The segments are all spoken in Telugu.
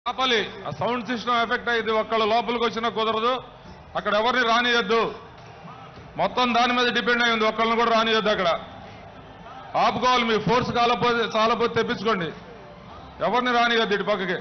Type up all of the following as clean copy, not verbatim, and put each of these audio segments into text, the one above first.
ఆపాలి. ఆ సౌండ్ సిస్టమ్ ఎఫెక్ట్ అయ్యింది. ఒక్కళ్ళు లోపలికి వచ్చినా కుదరదు. అక్కడ ఎవరిని రానియద్దు. మొత్తం దాని మీద డిపెండ్ అయి ఉంది. ఒక్కళ్ళని కూడా రానియద్దు. అక్కడ ఆపుకోవాలి. మీ ఫోర్స్ చాలపోతే తెప్పించుకోండి. ఎవరిని రానియద్దు ఇటు పక్కకి.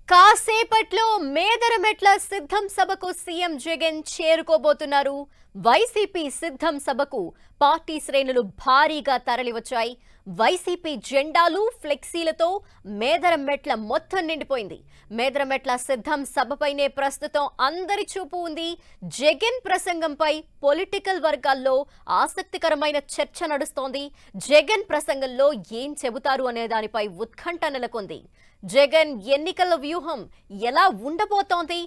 కాసేపట్లో మేదరమెట్ల సిద్ధం సభకు సీఎం జగన్ చేరుకోబోతున్నారు. వైసీపీ సిద్ధం సభకు పార్టీ శ్రేణులు భారీగా తరలివచ్చాయి. వైసీపీ జెండాలు ఫ్లెక్సీలతో మేదరమెట్ల మొత్తం నిండిపోయింది. మేదరమెట్ల సిద్ధం సభపైనే ప్రస్తుతం అందరి చూపు ఉంది. జగన్ ప్రసంగంపై పొలిటికల్ వర్గాల్లో ఆసక్తికరమైన చర్చ నడుస్తోంది. జగన్ ప్రసంగంలో ఏం చెబుతారు అనే దానిపై ఉత్కంఠ నెలకొంది. జగన్ ఎన్నికల వ్యూహం ఎలా ఉండబోతోంది?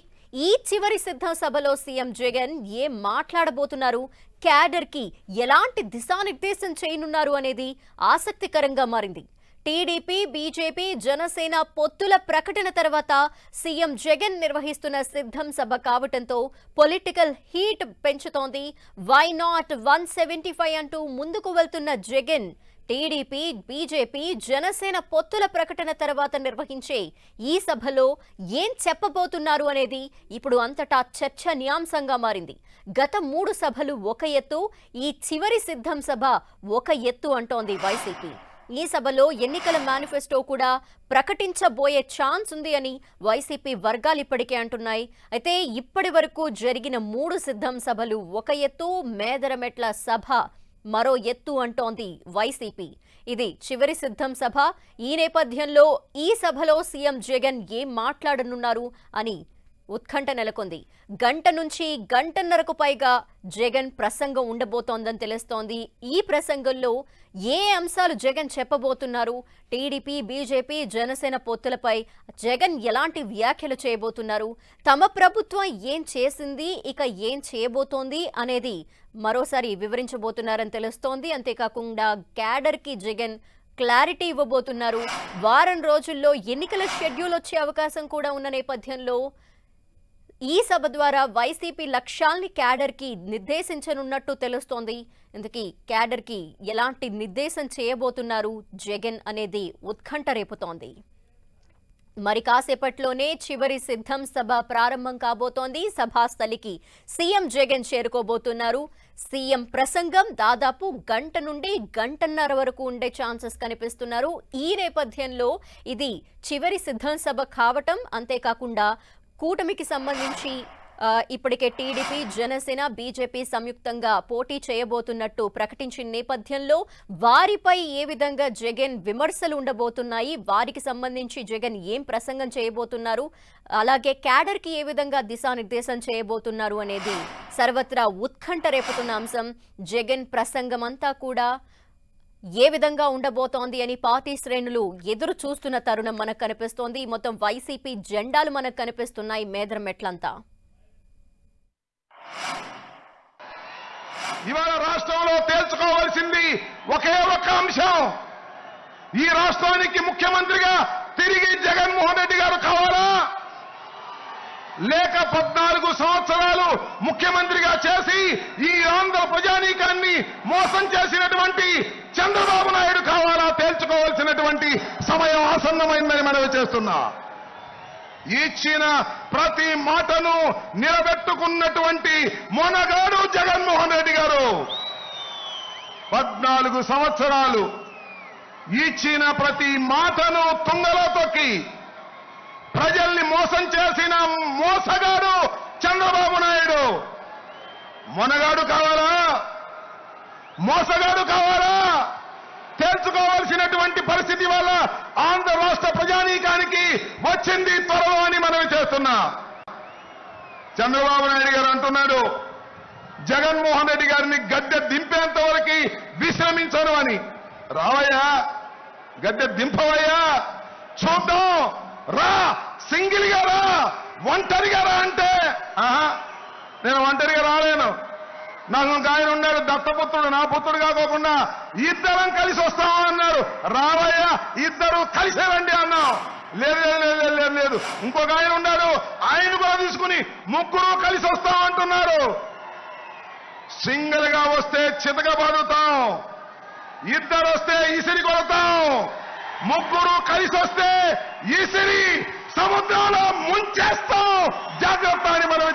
ఈ చివరి సిద్ధం సభలో సీఎం జగన్ ఏం మాట్లాడబోతున్నారు? క్యాడర్ కి ఎలాంటి దిశానిర్దేశం చేయనున్నారు అనేది ఆసక్తికరంగా మారింది. టీడీపీ, బీజేపీ, జనసేన పొత్తుల ప్రకటన తర్వాత సీఎం జగన్ నిర్వహిస్తున్న సిద్ధం సభ కావటంతో పొలిటికల్ హీట్ పెంచుతోంది. వై నాట్ 175 అంటూ ముందుకు వెళ్తున్న జగన్ టీడీపీ, బీజేపీ, జనసేన పొత్తుల ప్రకటన తర్వాత నిర్వహించే ఈ సభలో ఏం చెప్పబోతున్నారు అనేది ఇప్పుడు అంతటా చర్చనీయాంశంగా మారింది. గత 3 సభలు ఒక ఎత్తు, ఈ చివరి సిద్ధం సభ ఒక ఎత్తు అంటోంది వైసీపీ. ఈ సభలో ఎన్నికల మేనిఫెస్టో కూడా ప్రకటించబోయే ఛాన్స్ ఉంది అని వైసీపీ వర్గాలు ఇప్పటికే అంటున్నాయి. అయితే ఇప్పటి వరకు జరిగిన 3 సిద్ధం సభలు ఒక ఎత్తు, మేదరమెట్ల సభ మరో ఎత్తు అంటోంది వైసీపీ. ఇది చివరి సిద్ధం సభ. ఈ నేపథ్యంలో ఈ సభలో సీఎం జగన్ ఏం మాట్లాడనున్నారు అని ఉత్కంఠ నెలకొంది. గంట నుంచి గంటన్నరకు పైగా జగన్ ప్రసంగం ఉండబోతోందని తెలుస్తోంది. ఈ ప్రసంగంలో ఏ అంశాలు జగన్ చెప్పబోతున్నారు? టీడీపీ, బీజేపీ, జనసేన పొత్తులపై జగన్ ఎలాంటి వ్యాఖ్యలు చేయబోతున్నారు? తమ ప్రభుత్వం ఏం చేసింది, ఇక ఏం చేయబోతోంది అనేది మరోసారి వివరించబోతున్నారని తెలుస్తోంది. అంతేకాకుండా క్యాడర్ కి జగన్ క్లారిటీ ఇవ్వబోతున్నారు. వారం రోజుల్లో ఎన్నికల షెడ్యూల్ వచ్చే అవకాశం కూడా ఉన్న నేపథ్యంలో ఈ సభ ద్వారా వైసీపీ లక్ష్యాల్ని క్యాడర్ కి నిర్దేశించనున్నట్టు తెలుస్తోంది. ఇందుకీ క్యాడర్ కి ఎలాంటి నిర్దేశం చేయబోతున్నారు జగన్ అనేది ఉత్కంఠ రేపుతోంది. మరి కాసేపట్లోనే చివరి సిద్ధం సభ ప్రారంభం కాబోతోంది. సభాస్థలికి సీఎం జగన్ చేరుకోబోతున్నారు. సీఎం ప్రసంగం దాదాపు గంట నుండి గంటన్నర వరకు ఉండే ఛాన్సెస్ కనిపిస్తున్నారు. ఈ నేపథ్యంలో ఇది చివరి సిద్ధం సభ కావటం, అంతేకాకుండా కూటమికి సంబంధించి ఇప్పటికే టీడీపీ, జనసేన, బీజేపీ సంయుక్తంగా పోటీ చేయబోతున్నట్టు ప్రకటించిన నేపథ్యంలో వారిపై ఏ విధంగా జగన్ విమర్శలు ఉండబోతున్నాయి, వారికి సంబంధించి జగన్ ఏం ప్రసంగం చేయబోతున్నారు, అలాగే క్యాడర్ కి ఏ విధంగా దిశానిర్దేశం చేయబోతున్నారు అనేది సర్వత్రా ఉత్కంఠ రేపుతున్న అంశం. జగన్ ప్రసంగం అంతా కూడా ఏ విధంగా ఉండబోతోంది అని పార్టీ శ్రేణులు ఎదురు చూస్తున్న తరుణం మనకు కనిపిస్తోంది. మొత్తం వైసీపీ జెండాలు మనకు కనిపిస్తున్నాయి మేదరమెట్లంతా. ఇవాళ రాష్ట్రంలో తేల్చుకోవాల్సింది ఒకే ఒక్క అంశం. ఈ రాష్ట్రానికి ముఖ్యమంత్రిగా తిరిగి జగన్మోహన్ రెడ్డి గారు కావాలా, లేక 14 సంవత్సరాలు ముఖ్యమంత్రిగా చేసి ఈ ఆంధ్ర ప్రజానీకాన్ని మోసం చేసినటువంటి చంద్రబాబు నాయుడు కావాలా? తేల్చుకోవాల్సినటువంటి సమయం ఆసన్నమైందని మనవి చేస్తున్నా. ఇచ్చిన ప్రతి మాటను నిలబెట్టుకున్నటువంటి మొనగాడు జగన్మోహన్ రెడ్డి గారు. 14 సంవత్సరాలు ఇచ్చిన ప్రతి మాటను తుంగలో తొక్కి ప్రజల్ని మోసం చేసిన మోసగాడు చంద్రబాబు నాయుడు. మొనగాడు కావాలా, మోసగాడు కావాలా? తేల్చుకోవాల్సినటువంటి పరిస్థితి వల్ల ఆంధ్ర రాష్ట్ర ప్రజానీకానికి వచ్చింది త్వరలో అని మనవి చేస్తున్నా. చంద్రబాబు నాయుడు గారు అంటున్నాడు జగన్మోహన్ రెడ్డి గారిని గద్దె దింపేంత వరకు విశ్రమించను అని. రావయ్యా, గద్దె దింపవయ్యా, చూద్దాం రా, సింగిల్ గా రా, ఒంటరిగా రా అంటే నేను ఒంటరిగా రాలేను. నాకు ఒక ఆయన ఉన్నాడు, దత్తపుత్రుడు, నా పుత్రుడు కాకోకుండా ఇద్దరం కలిసి వస్తాము అన్నారు. రావయ్యా, ఇద్దరు కలిసే రండి అన్నాం. లేదు లేదు లేదు లేదు లేదు. ఇంకొక ఆయన ఉన్నాడు, ఆయన కూడా తీసుకుని ముగ్గురు కలిసి వస్తాం అంటున్నారు. సింగిల్ గా వస్తే చితకబడుతాం, ఇద్దరు వస్తే ఇసిరి కొడతాం, ముగ్గురు కలిసి వస్తే ఇసిరి సముద్రంలో ముంచేస్తాం. జాగ్రత్త అని మనం